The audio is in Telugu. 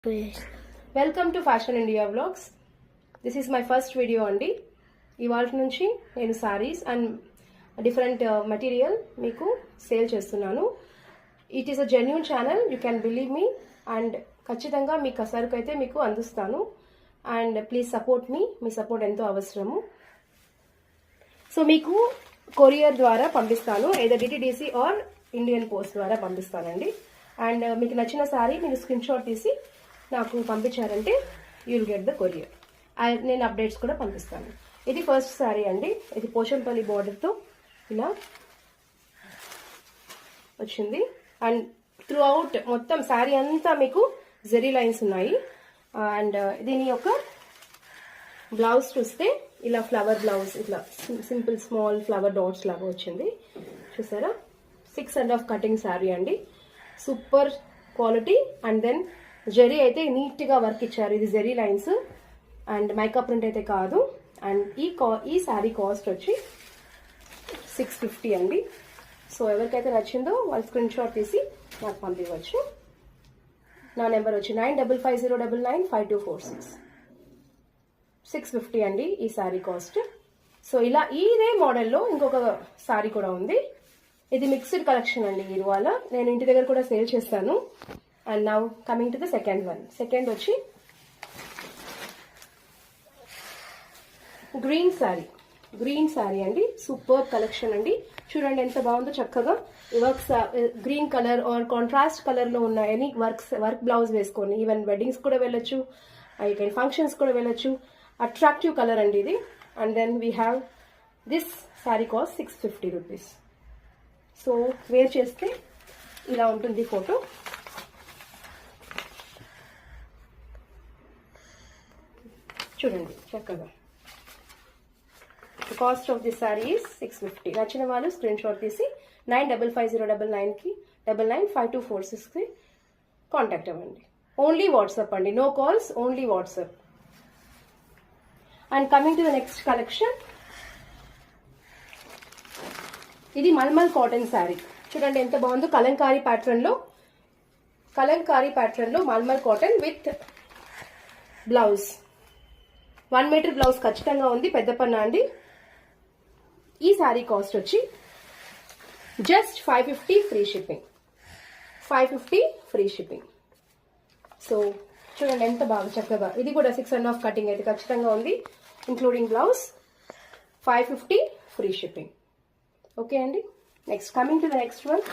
Welcome to fashion India vlogs. This is my first video అండి. ఇవాళ నుంచి నేను సారీస్ అండ్ డిఫరెంట్ మెటీరియల్ మీకు సేల్ చేస్తున్నాను. It is a genuine channel, you can believe me. And ఖచ్చితంగా మీకు సరుకు అయితే మీకు అందిస్తాను. And please support me. Me support ఎంతో అవసరము. సో మీకు కొరియర్ ద్వారా పంపిస్తాను, ఏదో డిటిడిసి ఆర్ ఇండియన్ పోస్ట్ ద్వారా పంపిస్తానండి. అండ్ మీకు నచ్చిన సారీ మీరు స్క్రీన్ షాట్ తీసి నాకు పంపించారంటే you will get the courier. నేను అప్డేట్స్ కూడా పంపిస్తాను. ఇది ఫస్ట్ సారీ అండి. ఇది పోచంపల్లి బార్డర్తో ఇలా వచ్చింది. అండ్ త్రూ అవుట్ మొత్తం సారీ అంతా మీకు జెరీ లైన్స్ ఉన్నాయి. అండ్ దీని యొక్క బ్లౌజ్ చూస్తే ఇలా ఫ్లవర్ బ్లౌజ్, ఇట్లా సింపుల్ స్మాల్ ఫ్లవర్ డాట్స్ లాగా వచ్చింది. చూసారా, 6.5 కటింగ్ శారీ అండి. Super quality. And then zari అయితే నీట్ గా వర్క్ ఇచ్చారు. ఇది zari lines and mica print అయితే కాదు. అండ్ ఈ శారీ కాస్ట్ వచ్చి 650 అండి. సో ఎవరికైతే నచ్చిందో వాళ్ళు స్క్రీన్ షాట్ తీసి నాకు పంపించవచ్చు. నా నెంబర్ వచ్చి 9550995246. 650 అండి ఈ శారీ కాస్ట్. సో ఇలా ఇదే మోడల్లో ఇంకొక శారీ కూడా ఉంది. ఇది మిక్స్డ్ కలెక్షన్ అండి. ఇవాళ నేను ఇంటి దగ్గర కూడా సేల్ చేస్తాను. And now coming to the second one. Second వచ్చి గ్రీన్ శారీ అండి. సూపర్ కలెక్షన్ అండి. చూడండి ఎంత బాగుందో. చక్కగా works green colour or contrast colour లో ఉన్న ఎనీ వర్క్ బ్లౌజ్ వేసుకొని ఈవెన్ వెడ్డింగ్స్ కూడా వెళ్ళొచ్చు, ఫంక్షన్స్ కూడా వెళ్ళొచ్చు. అట్రాక్టివ్ కలర్ అండి ఇది. And then we have this sari cost 650 rupees. So wear చేస్తే ఇలా ఉంటుంది ఫోటో. చూడండి చక్కగా. The cost of this saree is 650. నచ్చిన వాళ్ళు స్క్రీన్ షాట్ తీసి 955099995246కి కాంటాక్ట్ అవ్వండి. ఓన్లీ వాట్సాప్ అండి, no calls, only WhatsApp. And coming to the next collection. ఇది మల్మల్ కాటన్ శారీ. చూడండి ఎంత బాగుందో. కలంకారీ ప్యాటర్న్ లో mulmul cotton with blouse. 1 metre blouse ఖచ్చితంగా ఉంది. పెద్ద పన్నా అండి. ఈ శారీ కాస్ట్ వచ్చి just 550 free shipping. 550 free shipping. So చూడండి ఎంత బాగా చక్కగా. ఇది కూడా 6.5 కటింగ్ అయితే ఖచ్చితంగా ఉంది, including blouse. 550 free shipping. Okay అండి. Next coming to the next one.